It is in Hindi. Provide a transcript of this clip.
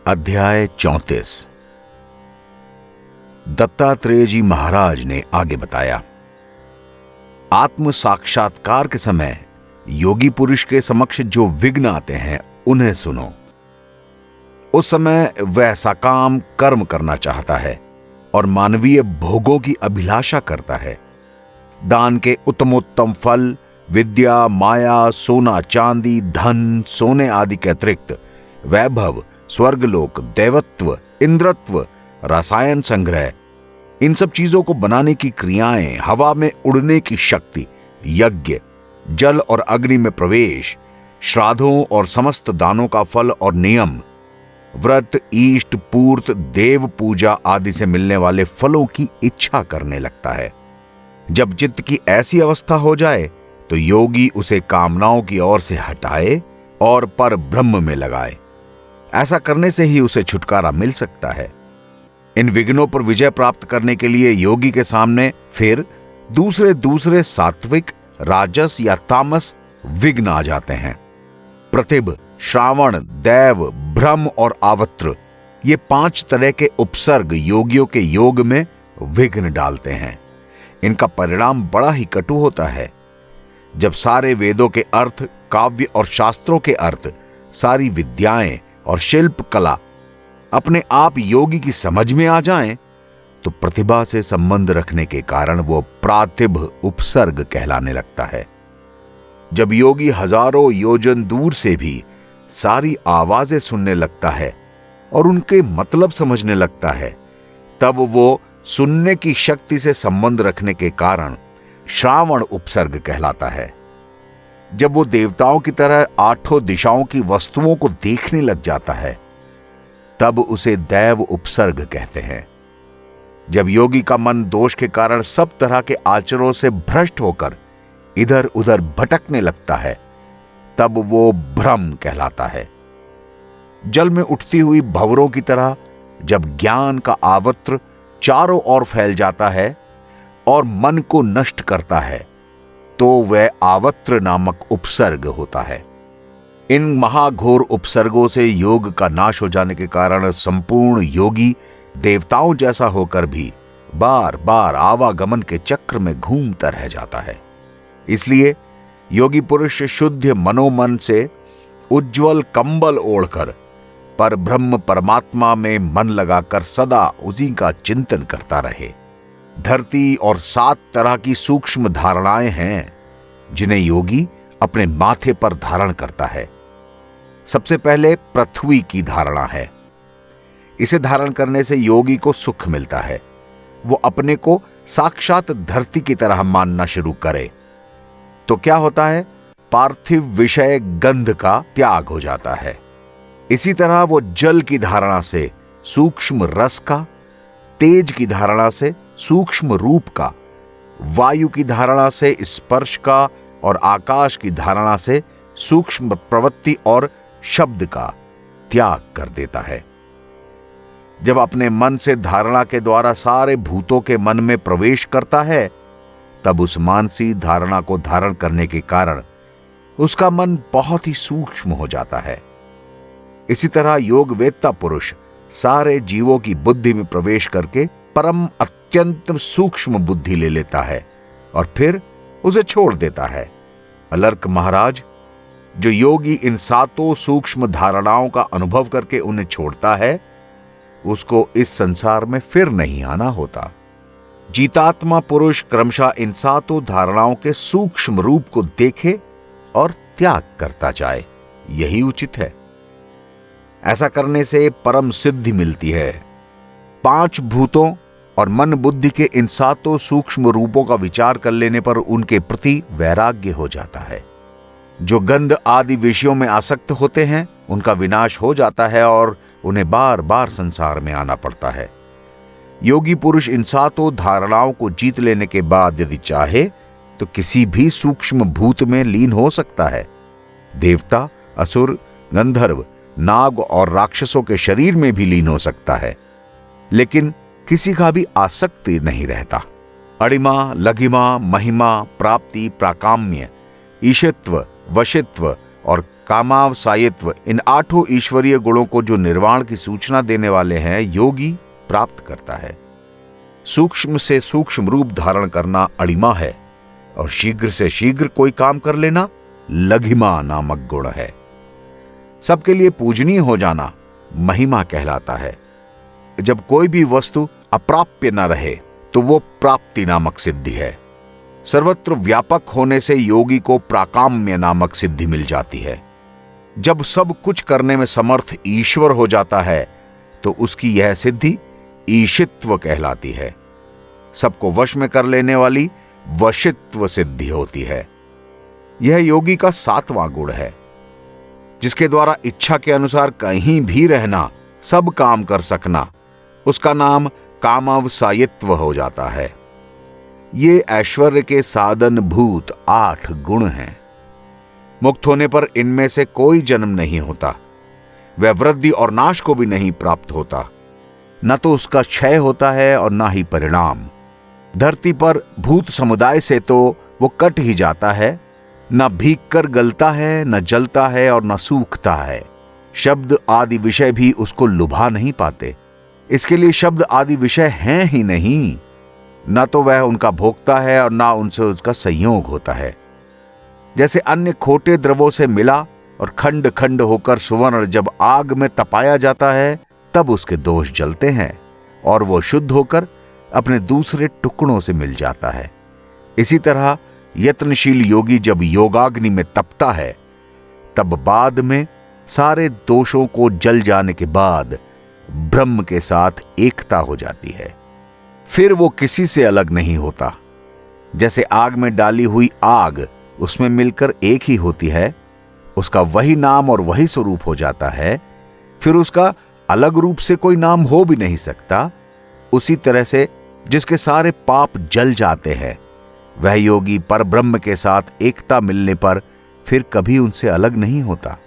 अध्याय 34। दत्तात्रेय जी महाराज ने आगे बताया, आत्म साक्षात्कार के समय योगी पुरुष के समक्ष जो विघ्न आते हैं उन्हें सुनो। उस समय वह ऐसा काम कर्म करना चाहता है और मानवीय भोगों की अभिलाषा करता है। दान के उत्तमोत्तम फल, विद्या, माया, सोना चांदी, धन, सोने आदि के अतिरिक्त वैभव, स्वर्गलोक, देवत्व, इंद्रत्व, रसायन संग्रह, इन सब चीजों को बनाने की क्रियाएं, हवा में उड़ने की शक्ति, यज्ञ, जल और अग्नि में प्रवेश, श्राद्धों और समस्त दानों का फल और नियम, व्रत, ईष्ट पूर्त, देव पूजा आदि से मिलने वाले फलों की इच्छा करने लगता है। जब चित्त की ऐसी अवस्था हो जाए तो योगी उसे कामनाओं की ओर से हटाए और पर ब्रह्म में लगाए। ऐसा करने से ही उसे छुटकारा मिल सकता है। इन विघ्नों पर विजय प्राप्त करने के लिए योगी के सामने फिर दूसरे सात्विक, राजस या तामस विघ्न आ जाते हैं। प्रतिभ, श्रावण, दैव, भ्रम और आवत्र, ये 5 तरह के उपसर्ग योगियों के योग में विघ्न डालते हैं। इनका परिणाम बड़ा ही कटु होता है। जब सारे वेदों के अर्थ, काव्य और शास्त्रों के अर्थ, सारी विद्याएं और शिल्प कला अपने आप योगी की समझ में आ जाएं, तो प्रतिभा से संबंध रखने के कारण वो प्रातिभ उपसर्ग कहलाने लगता है। जब योगी हजारों योजन दूर से भी सारी आवाजें सुनने लगता है और उनके मतलब समझने लगता है, तब वो सुनने की शक्ति से संबंध रखने के कारण श्रावण उपसर्ग कहलाता है। जब वो देवताओं की तरह 8 दिशाओं की वस्तुओं को देखने लग जाता है, तब उसे दैव उपसर्ग कहते हैं। जब योगी का मन दोष के कारण सब तरह के आचरणों से भ्रष्ट होकर इधर उधर भटकने लगता है, तब वो भ्रम कहलाता है। जल में उठती हुई भंवरों की तरह जब ज्ञान का आवत्र चारों ओर फैल जाता है और मन को नष्ट करता है, तो वह आवत्र नामक उपसर्ग होता है। इन महाघोर उपसर्गों से योग का नाश हो जाने के कारण संपूर्ण योगी देवताओं जैसा होकर भी बार बार आवागमन के चक्र में घूमता रह जाता है। इसलिए योगी पुरुष शुद्ध मनोमन से उज्जवल कंबल ओढ़कर पर ब्रह्म परमात्मा में मन लगाकर सदा उसी का चिंतन करता रहे। धरती और 7 तरह की सूक्ष्म धारणाएं हैं जिन्हें योगी अपने माथे पर धारण करता है। सबसे पहले पृथ्वी की धारणा है। इसे धारण करने से योगी को सुख मिलता है। वो अपने को साक्षात धरती की तरह मानना शुरू करे तो क्या होता है, पार्थिव विषय गंध का त्याग हो जाता है। इसी तरह वो जल की धारणा से सूक्ष्म रस का, तेज की धारणा से सूक्ष्म रूप का, वायु की धारणा से स्पर्श का और आकाश की धारणा से सूक्ष्म प्रवृत्ति और शब्द का त्याग कर देता है। जब अपने मन से धारणा के द्वारा सारे भूतों के मन में प्रवेश करता है, तब उस मानसी धारणा को धारण करने के कारण उसका मन बहुत ही सूक्ष्म हो जाता है। इसी तरह योग वेत्ता पुरुष सारे जीवों की बुद्धि में प्रवेश करके परम अत्यंत सूक्ष्म बुद्धि ले लेता है और फिर उसे छोड़ देता है। अलर्क महाराज, जो योगी इन 7 सूक्ष्म धारणाओं का अनुभव करके उन्हें छोड़ता है, उसको इस संसार में फिर नहीं आना होता। जीतात्मा पुरुष क्रमशः इन 7 धारणाओं के सूक्ष्म रूप को देखे और त्याग करता जाए, यही उचित है। ऐसा करने से परम सिद्धि मिलती है। 5 भूतों और मन बुद्धि के इन 7 सूक्ष्म रूपों का विचार कर लेने पर उनके प्रति वैराग्य हो जाता है। जो गंध आदि विषयों में आसक्त होते हैं, उनका विनाश हो जाता है और उन्हें बार बार संसार में आना पड़ता है। योगी पुरुष इन 7 धारणाओं को जीत लेने के बाद यदि चाहे तो किसी भी सूक्ष्म भूत में लीन हो सकता है। देवता, असुर, गंधर्व, नाग और राक्षसों के शरीर में भी लीन हो सकता है, लेकिन किसी का भी आसक्ति नहीं रहता। अणिमा, लघिमा, महिमा, प्राप्ति, प्राकाम्य, ईशत्व, वशित्व और कामावसायित्व, इन 8 ईश्वरीय गुणों को जो निर्वाण की सूचना देने वाले हैं, योगी प्राप्त करता है। सूक्ष्म से सूक्ष्म रूप धारण करना अणिमा है और शीघ्र से शीघ्र कोई काम कर लेना लघिमा नामक गुण है। सबके लिए पूजनीय हो जाना महिमा कहलाता है। जब कोई भी वस्तु अप्राप्य न रहे तो वो प्राप्ति नामक सिद्धि है। सर्वत्र व्यापक होने से योगी को प्राकाम्य नामक सिद्धि मिल जाती है। जब सब कुछ करने में समर्थ ईश्वर हो जाता है तो उसकी यह सिद्धि ईशित्व कहलाती है। सबको वश में कर लेने वाली वशित्व सिद्धि होती है। यह योगी का 7वां गुण है, जिसके द्वारा इच्छा के अनुसार कहीं भी रहना, सब काम कर सकना, उसका नाम कामावसायित्व हो जाता है। ये ऐश्वर्य के साधन भूत 8 गुण हैं। मुक्त होने पर इनमें से कोई जन्म नहीं होता, वह वृद्धि और नाश को भी नहीं प्राप्त होता। न तो उसका क्षय होता है और न ही परिणाम। धरती पर भूत समुदाय से तो वो कट ही जाता है, न भीग कर गलता है, न जलता है और न सूखता है। शब्द आदि विषय भी उसको लुभा नहीं पाते। इसके लिए शब्द आदि विषय हैं ही नहीं। न तो वह उनका भोगता है और न उनसे उसका संयोग होता है। जैसे अन्य खोटे द्रवों से मिला और खंड खंड होकर सुवर्ण जब आग में तपाया जाता है तब उसके दोष जलते हैं और वो शुद्ध होकर अपने दूसरे टुकड़ों से मिल जाता है। इसी तरह यत्नशील योगी जब योगाग्नि में तपता है तब बाद में सारे दोषों को जल जाने के बाद ब्रह्म के साथ एकता हो जाती है। फिर वो किसी से अलग नहीं होता। जैसे आग में डाली हुई आग उसमें मिलकर एक ही होती है, उसका वही नाम और वही स्वरूप हो जाता है, फिर उसका अलग रूप से कोई नाम हो भी नहीं सकता। उसी तरह से जिसके सारे पाप जल जाते हैं वह योगी परब्रह्म के साथ एकता मिलने पर फिर कभी उनसे अलग नहीं होता।